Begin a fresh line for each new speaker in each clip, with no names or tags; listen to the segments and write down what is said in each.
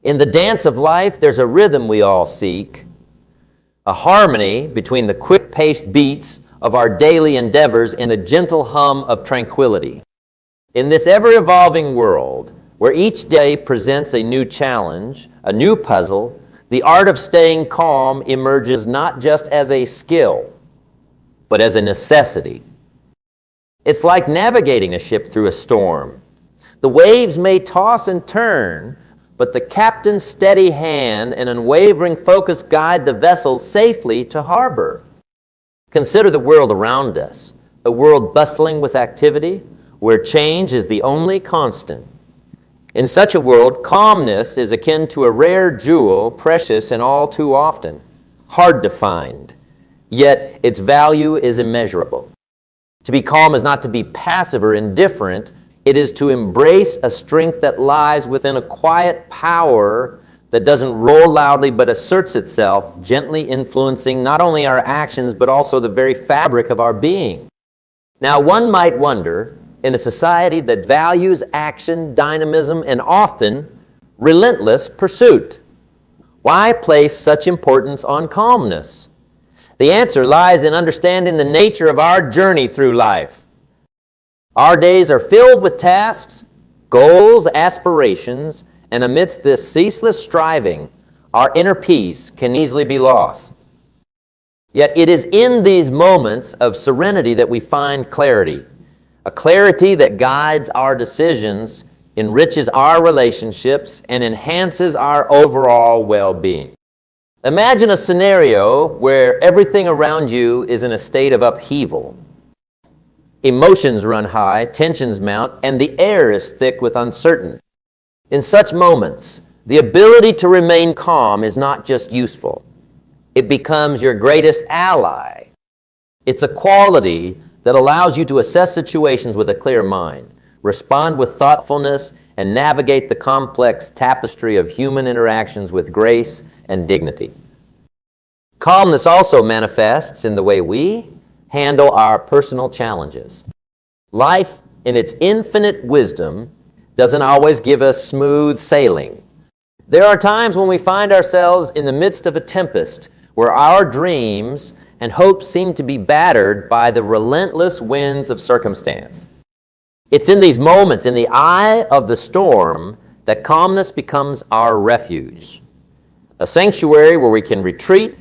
In the dance of life, there's a rhythm we all seek, a harmony between the quick-paced beats of our daily endeavors and the gentle hum of tranquility. In this ever-evolving world, where each day presents a new challenge, a new puzzle, the art of staying calm emerges not just as a skill, but as a necessity. It's like navigating a ship through a storm. The waves may toss and turn, but the captain's steady hand and unwavering focus guide the vessel safely to harbor. Consider the world around us, a world bustling with activity, where change is the only constant. In such a world, calmness is akin to a rare jewel, precious and all too often, hard to find, yet its value is immeasurable. To be calm is not to be passive or indifferent. It is to embrace a strength that lies within a quiet power that doesn't roar loudly but asserts itself, gently influencing not only our actions but also the very fabric of our being. Now, one might wonder, in a society that values action, dynamism, and often relentless pursuit, why place such importance on calmness? The answer lies in understanding the nature of our journey through life. Our days are filled with tasks, goals, aspirations, and amidst this ceaseless striving, our inner peace can easily be lost. Yet it is in these moments of serenity that we find clarity, a clarity that guides our decisions, enriches our relationships, and enhances our overall well-being. Imagine a scenario where everything around you is in a state of upheaval. Emotions run high, tensions mount, and the air is thick with uncertainty. In such moments, the ability to remain calm is not just useful. It becomes your greatest ally. It's a quality that allows you to assess situations with a clear mind, respond with thoughtfulness, and navigate the complex tapestry of human interactions with grace and dignity. Calmness also manifests in the way we handle our personal challenges. Life, in its infinite wisdom, doesn't always give us smooth sailing. There are times when we find ourselves in the midst of a tempest where our dreams and hopes seem to be battered by the relentless winds of circumstance. It's in these moments, in the eye of the storm, that calmness becomes our refuge, a sanctuary where we can retreat,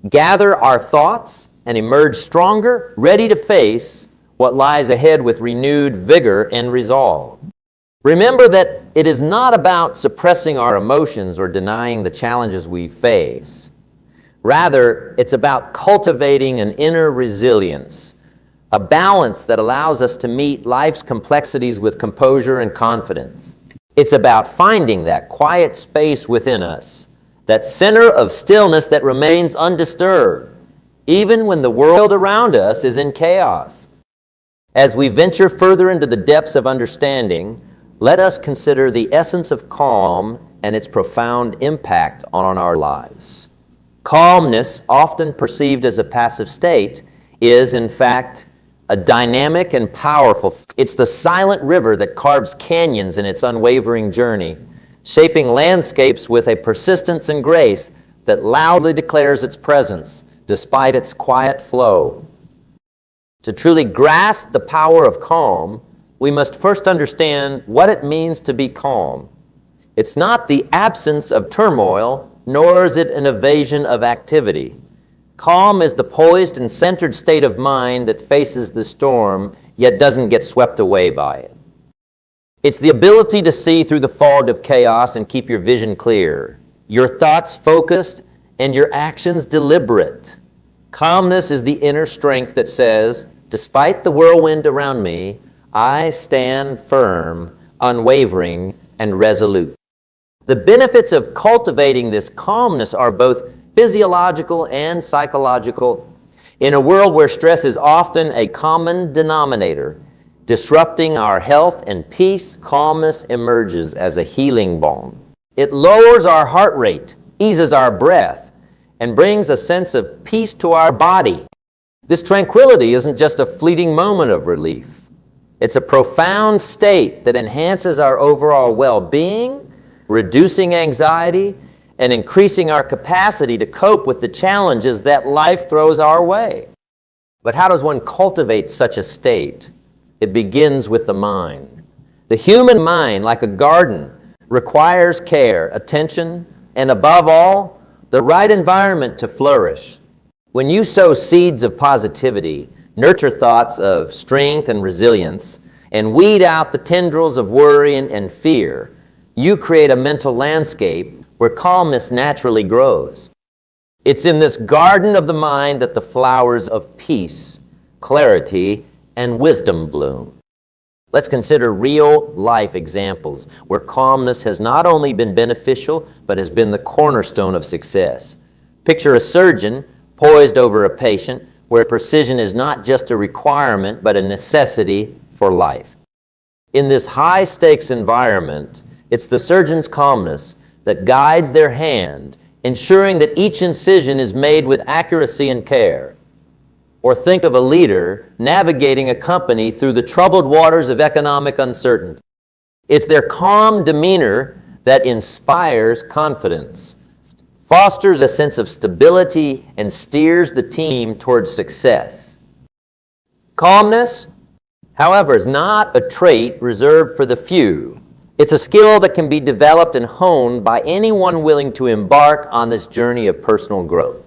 gather our thoughts, and emerge stronger, ready to face what lies ahead with renewed vigor and resolve. Remember that it is not about suppressing our emotions or denying the challenges we face. Rather, it's about cultivating an inner resilience, a balance that allows us to meet life's complexities with composure and confidence. It's about finding that quiet space within us, that center of stillness that remains undisturbed, even when the world around us is in chaos. As we venture further into the depths of understanding, let us consider the essence of calm and its profound impact on our lives. Calmness, often perceived as a passive state, is in fact a dynamic and powerful. It's the silent river that carves canyons in its unwavering journey, shaping landscapes with a persistence and grace that loudly declares its presence despite its quiet flow. To truly grasp the power of calm, we must first understand what it means to be calm. It's not the absence of turmoil, nor is it an evasion of activity. Calm is the poised and centered state of mind that faces the storm, yet doesn't get swept away by it. It's the ability to see through the fog of chaos and keep your vision clear, your thoughts focused, and your actions deliberate. Calmness is the inner strength that says, despite the whirlwind around me, I stand firm, unwavering, and resolute. The benefits of cultivating this calmness are both physiological and psychological. In a world where stress is often a common denominator, disrupting our health and peace, calmness emerges as a healing balm. It lowers our heart rate, eases our breath, and brings a sense of peace to our body. This tranquility isn't just a fleeting moment of relief. It's a profound state that enhances our overall well-being, reducing anxiety, and increasing our capacity to cope with the challenges that life throws our way. But how does one cultivate such a state? It begins with the mind. The human mind, like a garden, requires care, attention, and above all, the right environment to flourish. When you sow seeds of positivity, nurture thoughts of strength and resilience, and weed out the tendrils of worry and fear, you create a mental landscape where calmness naturally grows. It's in this garden of the mind that the flowers of peace, clarity, and wisdom bloom. Let's consider real-life examples where calmness has not only been beneficial, but has been the cornerstone of success. Picture a surgeon poised over a patient where precision is not just a requirement, but a necessity for life. In this high-stakes environment, it's the surgeon's calmness that guides their hand, ensuring that each incision is made with accuracy and care. Or think of a leader navigating a company through the troubled waters of economic uncertainty. It's their calm demeanor that inspires confidence, fosters a sense of stability, and steers the team towards success. Calmness, however, is not a trait reserved for the few. It's a skill that can be developed and honed by anyone willing to embark on this journey of personal growth.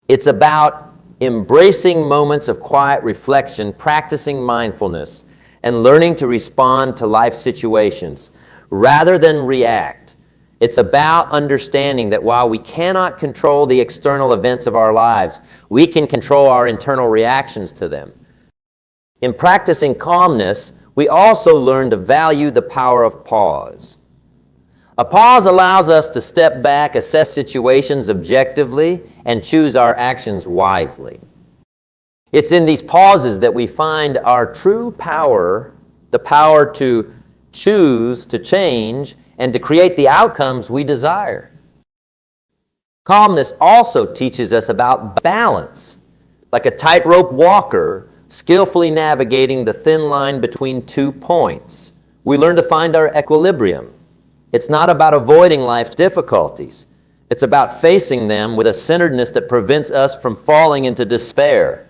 It's about embracing moments of quiet reflection, practicing mindfulness, and learning to respond to life situations rather than react. It's about understanding that while we cannot control the external events of our lives, we can control our internal reactions to them. In practicing calmness, we also learn to value the power of pause. A pause allows us to step back, assess situations objectively, and choose our actions wisely. It's in these pauses that we find our true power, the power to choose, to change, and to create the outcomes we desire. Calmness also teaches us about balance, like a tightrope walker skillfully navigating the thin line between 2 points. We learn to find our equilibrium. It's not about avoiding life's difficulties. It's about facing them with a centeredness that prevents us from falling into despair.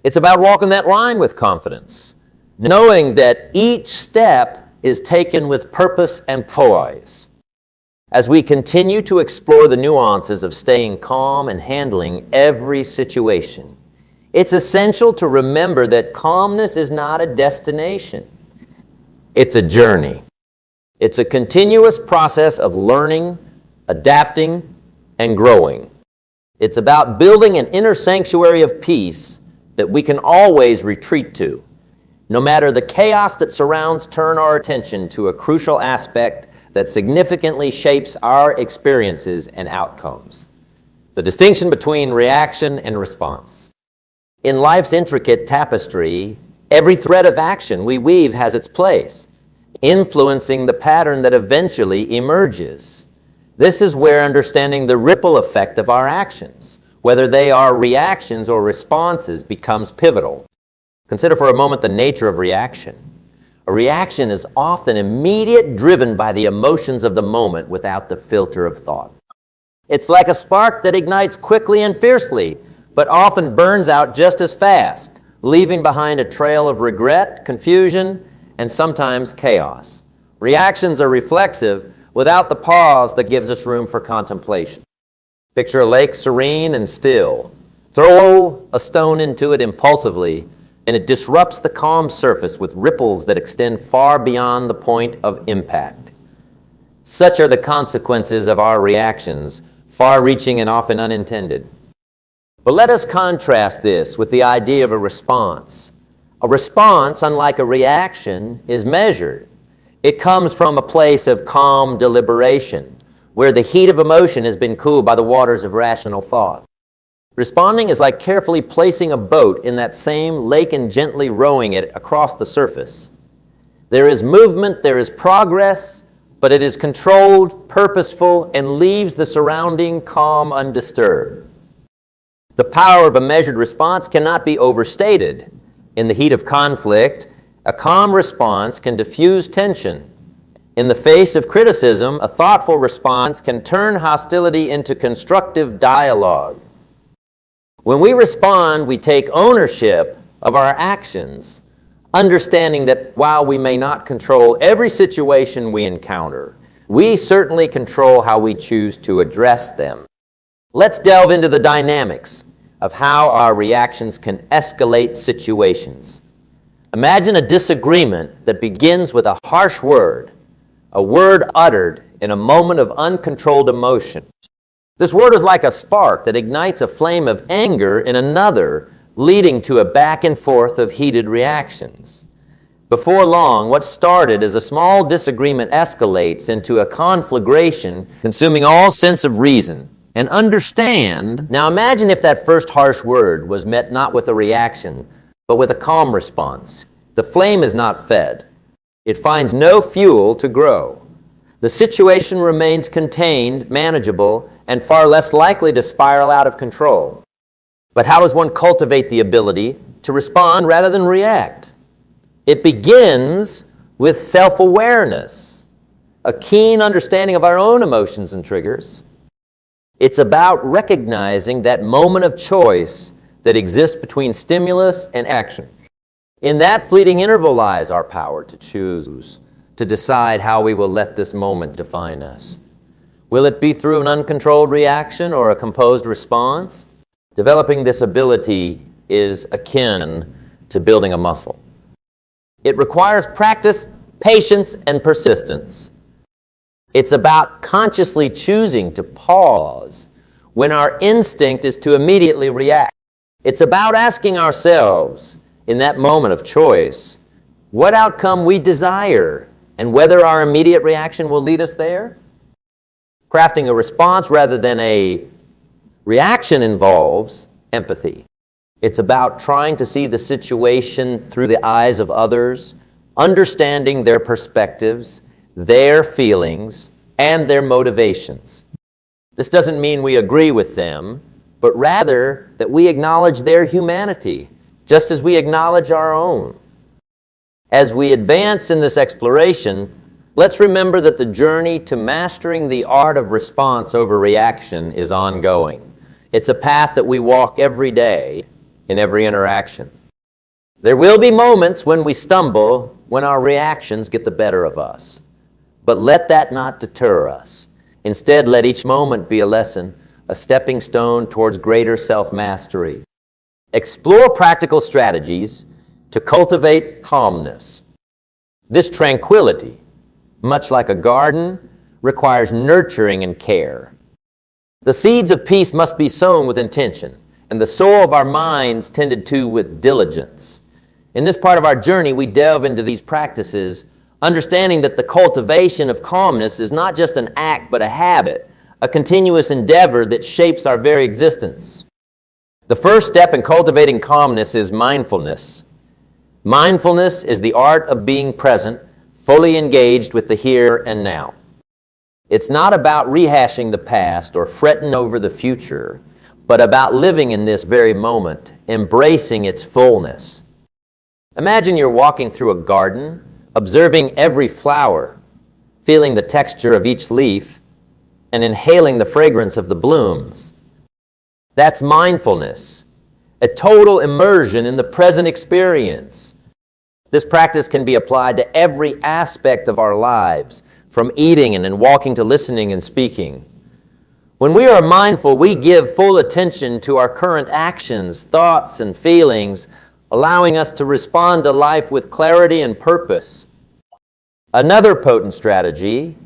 It's about walking that line with confidence, knowing that each step is taken with purpose and poise. As we continue to explore the nuances of staying calm and handling every situation, it's essential to remember that calmness is not a destination. It's a journey. It's a continuous process of learning, adapting, and growing. It's about building an inner sanctuary of peace that we can always retreat to. No matter the chaos that surrounds, turn our attention to a crucial aspect that significantly shapes our experiences and outcomes: the distinction between reaction and response. In life's intricate tapestry, every thread of action we weave has its place, influencing the pattern that eventually emerges. This is where understanding the ripple effect of our actions, whether they are reactions or responses, becomes pivotal. Consider for a moment the nature of reaction. A reaction is often immediate, driven by the emotions of the moment without the filter of thought. It's like a spark that ignites quickly and fiercely, but often burns out just as fast, leaving behind a trail of regret, confusion, and sometimes chaos. Reactions are reflexive without the pause that gives us room for contemplation. Picture a lake serene and still. Throw a stone into it impulsively, and it disrupts the calm surface with ripples that extend far beyond the point of impact. Such are the consequences of our reactions, far-reaching and often unintended. But let us contrast this with the idea of a response. A response, unlike a reaction, is measured. It comes from a place of calm deliberation, where the heat of emotion has been cooled by the waters of rational thought. Responding is like carefully placing a boat in that same lake and gently rowing it across the surface. There is movement, there is progress, but it is controlled, purposeful, and leaves the surrounding calm undisturbed. The power of a measured response cannot be overstated. In the heat of conflict, a calm response can diffuse tension, In the face of criticism, a thoughtful response can turn hostility into constructive dialogue. When we respond, we take ownership of our actions, understanding that while we may not control every situation we encounter, we certainly control how we choose to address them. Let's delve into the dynamics of how our reactions can escalate situations. Imagine a disagreement that begins with a harsh word, a word uttered in a moment of uncontrolled emotion. This word is like a spark that ignites a flame of anger in another, leading to a back and forth of heated reactions. Before long, what started as a small disagreement escalates into a conflagration, consuming all sense of reason and understand. Now imagine if that first harsh word was met not with a reaction, but with a calm response. The flame is not fed. It finds no fuel to grow. The situation remains contained, manageable, and far less likely to spiral out of control. But how does one cultivate the ability to respond rather than react? It begins with self-awareness, a keen understanding of our own emotions and triggers. It's about recognizing that moment of choice that exists between stimulus and action. In that fleeting interval lies our power to choose, to decide how we will let this moment define us. Will it be through an uncontrolled reaction or a composed response? Developing this ability is akin to building a muscle. It requires practice, patience, and persistence. It's about consciously choosing to pause when our instinct is to immediately react. It's about asking ourselves, in that moment of choice, what outcome we desire and whether our immediate reaction will lead us there. Crafting a response rather than a reaction involves empathy. It's about trying to see the situation through the eyes of others, understanding their perspectives, their feelings, and their motivations. This doesn't mean we agree with them, but rather that we acknowledge their humanity, just as we acknowledge our own. As we advance in this exploration, let's remember that the journey to mastering the art of response over reaction is ongoing. It's a path that we walk every day in every interaction. There will be moments when we stumble, when our reactions get the better of us. But let that not deter us. Instead, let each moment be a lesson, a stepping stone towards greater self-mastery. Explore practical strategies to cultivate calmness. This tranquility, much like a garden, requires nurturing and care. The seeds of peace must be sown with intention, and the soil of our minds tended to with diligence. In this part of our journey, we delve into these practices, understanding that the cultivation of calmness is not just an act, but a habit, a continuous endeavor that shapes our very existence. The first step in cultivating calmness is mindfulness. Mindfulness is the art of being present, fully engaged with the here and now. It's not about rehashing the past or fretting over the future, but about living in this very moment, embracing its fullness. Imagine you're walking through a garden, observing every flower, feeling the texture of each leaf, and inhaling the fragrance of the blooms. That's mindfulness, a total immersion in the present experience. This practice can be applied to every aspect of our lives, from eating and walking to listening and speaking. When we are mindful, we give full attention to our current actions, thoughts, and feelings, allowing us to respond to life with clarity and purpose. Another potent strategy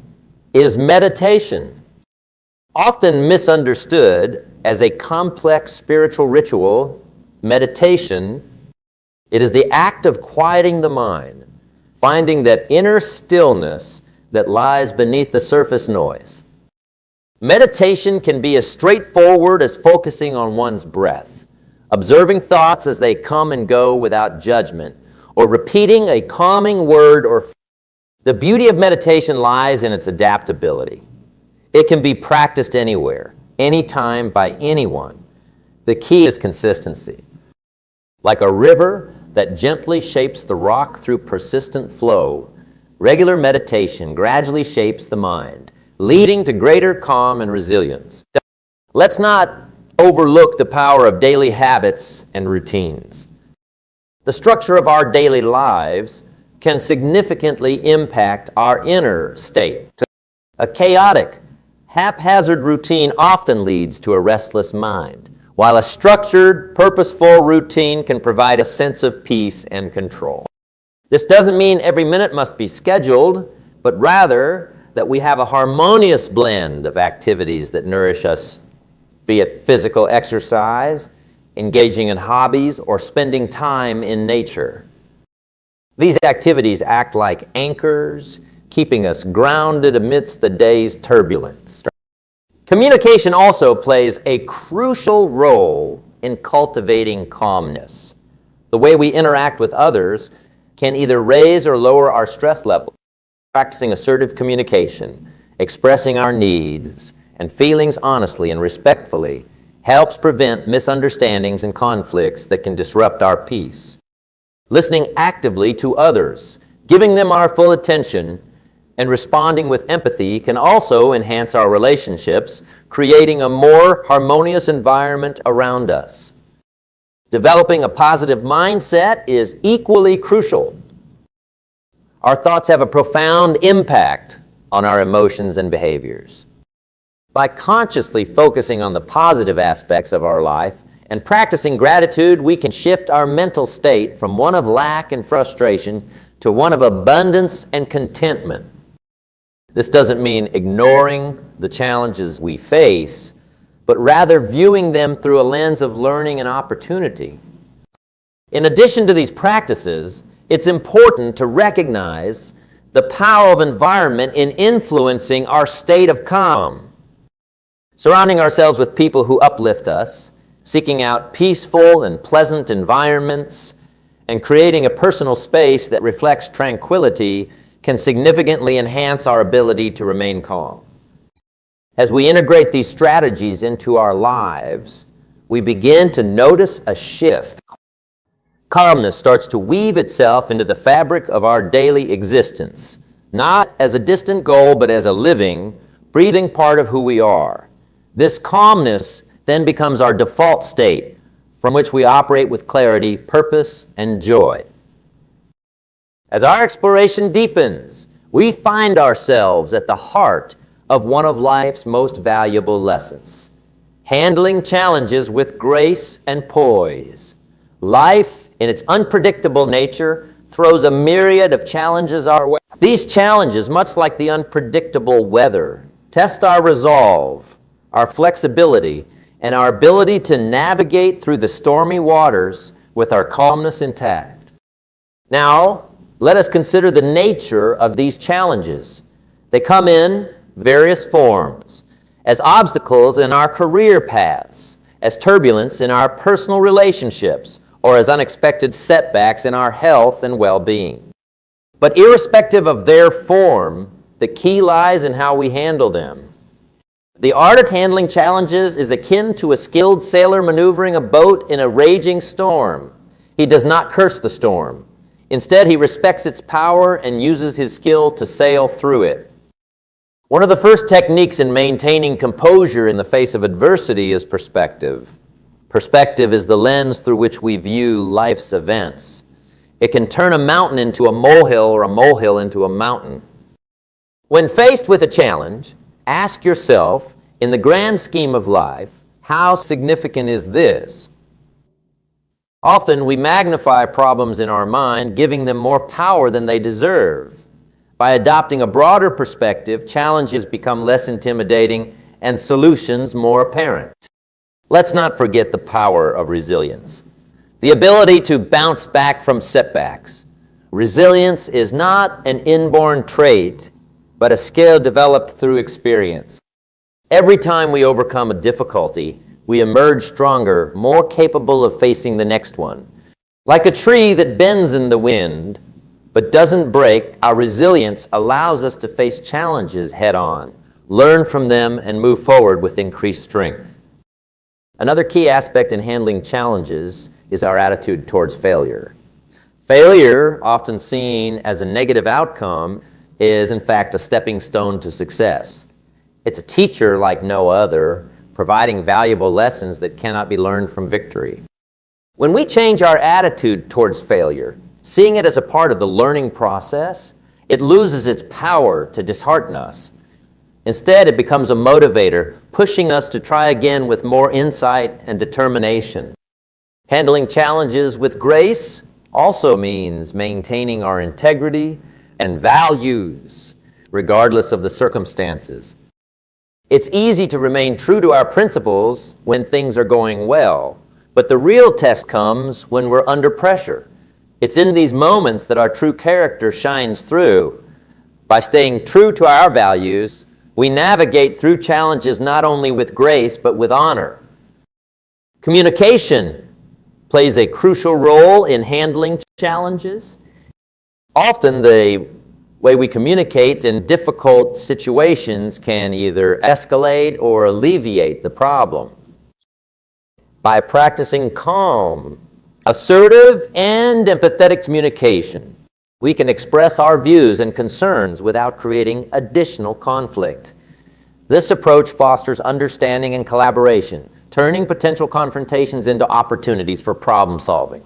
is meditation. Often misunderstood as a complex spiritual ritual, meditation, it is the act of quieting the mind, finding that inner stillness that lies beneath the surface noise. Meditation can be as straightforward as focusing on one's breath, observing thoughts as they come and go without judgment, or repeating a calming word or phrase. The beauty of meditation lies in its adaptability. It can be practiced anywhere, anytime, by anyone. The key is consistency. Like a river that gently shapes the rock through persistent flow, Regular meditation gradually shapes the mind, leading to greater calm and resilience. Let's not overlook the power of daily habits and routines. The structure of our daily lives can significantly impact our inner state. A chaotic, haphazard routine often leads to a restless mind, while a structured, purposeful routine can provide a sense of peace and control. This doesn't mean every minute must be scheduled, but rather that we have a harmonious blend of activities that nourish us, be it physical exercise, engaging in hobbies, or spending time in nature. These activities act like anchors, keeping us grounded amidst the day's turbulence. Communication also plays a crucial role in cultivating calmness. The way we interact with others can either raise or lower our stress level. Practicing assertive communication, expressing our needs and feelings honestly and respectfully helps prevent misunderstandings and conflicts that can disrupt our peace. Listening actively to others, giving them our full attention, and responding with empathy can also enhance our relationships, creating a more harmonious environment around us. Developing a positive mindset is equally crucial. Our thoughts have a profound impact on our emotions and behaviors. By consciously focusing on the positive aspects of our life and practicing gratitude, we can shift our mental state from one of lack and frustration to one of abundance and contentment. This doesn't mean ignoring the challenges we face, but rather viewing them through a lens of learning and opportunity. In addition to these practices, it's important to recognize the power of environment in influencing our state of calm. Surrounding ourselves with people who uplift us, seeking out peaceful and pleasant environments, and creating a personal space that reflects tranquility can significantly enhance our ability to remain calm. As we integrate these strategies into our lives, we begin to notice a shift. Calmness starts to weave itself into the fabric of our daily existence, not as a distant goal, but as a living, breathing part of who we are. This calmness then becomes our default state, from which we operate with clarity, purpose, and joy. As our exploration deepens, we find ourselves at the heart of one of life's most valuable lessons: handling challenges with grace and poise. Life, in its unpredictable nature, throws a myriad of challenges our way. These challenges, much like the unpredictable weather, test our resolve, our flexibility, and our ability to navigate through the stormy waters with our calmness intact. Now, let us consider the nature of these challenges. They come in various forms: as obstacles in our career paths, as turbulence in our personal relationships, or as unexpected setbacks in our health and well-being. But irrespective of their form, the key lies in how we handle them. The art of handling challenges is akin to a skilled sailor maneuvering a boat in a raging storm. He does not curse the storm. Instead, he respects its power and uses his skill to sail through it. One of the first techniques in maintaining composure in the face of adversity is perspective. Perspective is the lens through which we view life's events. It can turn a mountain into a molehill or a molehill into a mountain. When faced with a challenge, ask yourself, in the grand scheme of life, how significant is this? Often we magnify problems in our mind, giving them more power than they deserve. By adopting a broader perspective, challenges become less intimidating and solutions more apparent. Let's not forget the power of resilience, the ability to bounce back from setbacks. Resilience is not an inborn trait, but a skill developed through experience. Every time we overcome a difficulty, we emerge stronger, more capable of facing the next one. Like a tree that bends in the wind but doesn't break, our resilience allows us to face challenges head-on, learn from them, and move forward with increased strength. Another key aspect in handling challenges is our attitude towards failure. Failure, often seen as a negative outcome, is in fact a stepping stone to success. It's a teacher like no other, providing valuable lessons that cannot be learned from victory. When we change our attitude towards failure, seeing it as a part of the learning process, it loses its power to dishearten us. Instead, it becomes a motivator, pushing us to try again with more insight and determination. Handling challenges with grace also means maintaining our integrity and values, regardless of the circumstances. It's easy to remain true to our principles when things are going well, but the real test comes when we're under pressure. It's in these moments that our true character shines through. By staying true to our values, we navigate through challenges not only with grace, but with honor. Communication plays a crucial role in handling challenges. Often the way we communicate in difficult situations can either escalate or alleviate the problem. By practicing calm, assertive, and empathetic communication, we can express our views and concerns without creating additional conflict. This approach fosters understanding and collaboration, turning potential confrontations into opportunities for problem solving.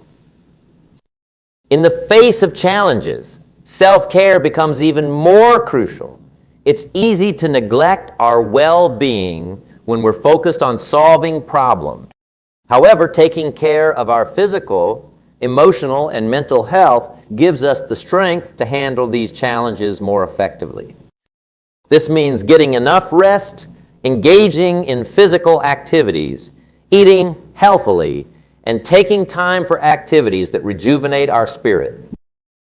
In the face of challenges, self-care becomes even more crucial. It's easy to neglect our well-being when we're focused on solving problems. However, taking care of our physical, emotional, and mental health gives us the strength to handle these challenges more effectively. This means getting enough rest, engaging in physical activities, eating healthily, and taking time for activities that rejuvenate our spirit.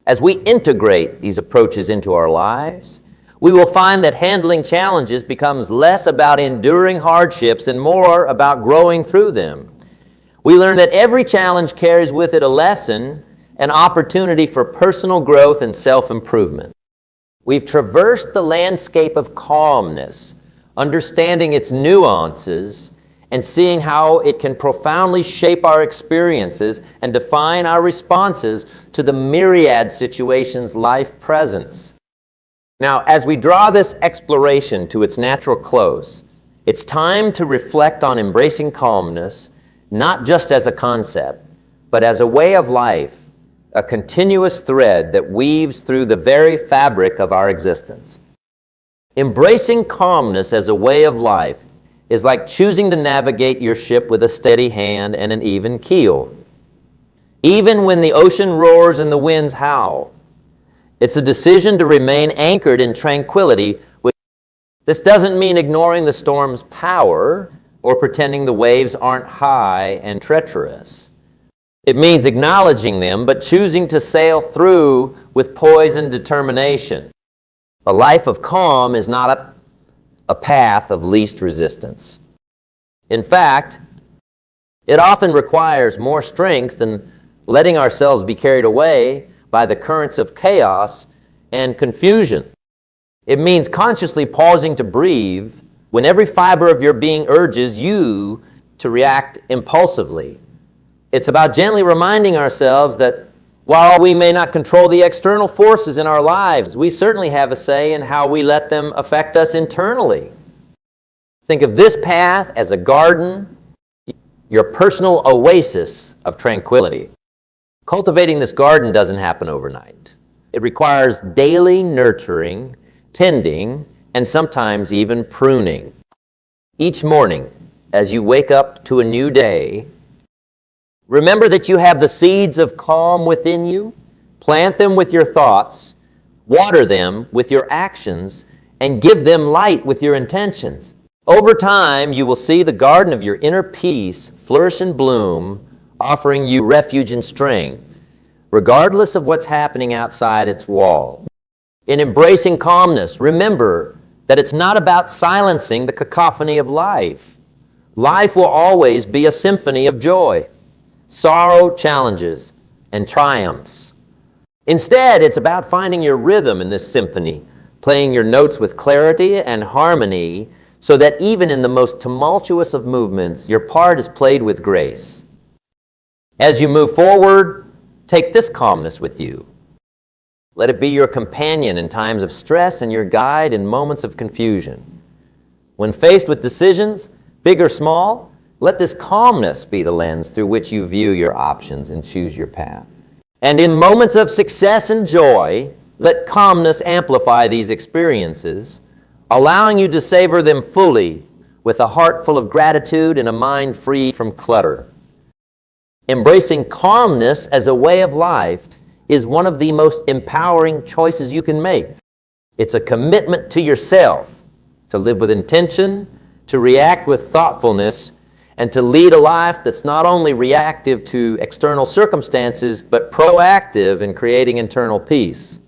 As we integrate these approaches into our lives, we will find that handling challenges becomes less about enduring hardships and more about growing through them. We learn that every challenge carries with it a lesson, an opportunity for personal growth and self-improvement. We've traversed the landscape of calmness, understanding its nuances and seeing how it can profoundly shape our experiences and define our responses to the myriad situations life presents. Now, as we draw this exploration to its natural close, it's time to reflect on embracing calmness, not just as a concept, but as a way of life, a continuous thread that weaves through the very fabric of our existence. Embracing calmness as a way of life is like choosing to navigate your ship with a steady hand and an even keel. Even when the ocean roars and the winds howl, it's a decision to remain anchored in tranquility. This doesn't mean ignoring the storm's power or pretending the waves aren't high and treacherous. It means acknowledging them, but choosing to sail through with poise and determination. A life of calm is not a path of least resistance. In fact, it often requires more strength than letting ourselves be carried away by the currents of chaos and confusion. It means consciously pausing to breathe when every fiber of your being urges you to react impulsively. It's about gently reminding ourselves that while we may not control the external forces in our lives, we certainly have a say in how we let them affect us internally. Think of this path as a garden, your personal oasis of tranquility. Cultivating this garden doesn't happen overnight. It requires daily nurturing, tending, and sometimes even pruning. Each morning, as you wake up to a new day, remember that you have the seeds of calm within you. Plant them with your thoughts, water them with your actions, and give them light with your intentions. Over time, you will see the garden of your inner peace flourish and bloom, offering you refuge and strength, regardless of what's happening outside its wall. In embracing calmness, remember that it's not about silencing the cacophony of life. Life will always be a symphony of joy, sorrow, challenges, and triumphs. Instead, it's about finding your rhythm in this symphony, playing your notes with clarity and harmony so that even in the most tumultuous of movements, your part is played with grace. As you move forward, Take this calmness with you. Let it be your companion in times of stress and your guide in moments of confusion. When faced with decisions, big or small, let this calmness be the lens through which you view your options and choose your path. And in moments of success and joy, let calmness amplify these experiences, allowing you to savor them fully with a heart full of gratitude and a mind free from clutter. Embracing calmness as a way of life is one of the most empowering choices you can make. It's a commitment to yourself to live with intention, to react with thoughtfulness, and to lead a life that's not only reactive to external circumstances, but proactive in creating internal peace.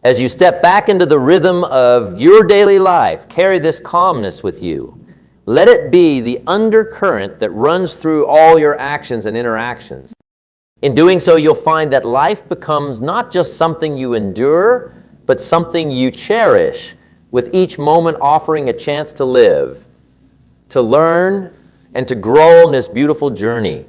As you step back into the rhythm of your daily life, carry this calmness with you. Let it be the undercurrent that runs through all your actions and interactions. In doing so, you'll find that life becomes not just something you endure, but something you cherish, with each moment offering a chance to live, to learn, and to grow in this beautiful journey.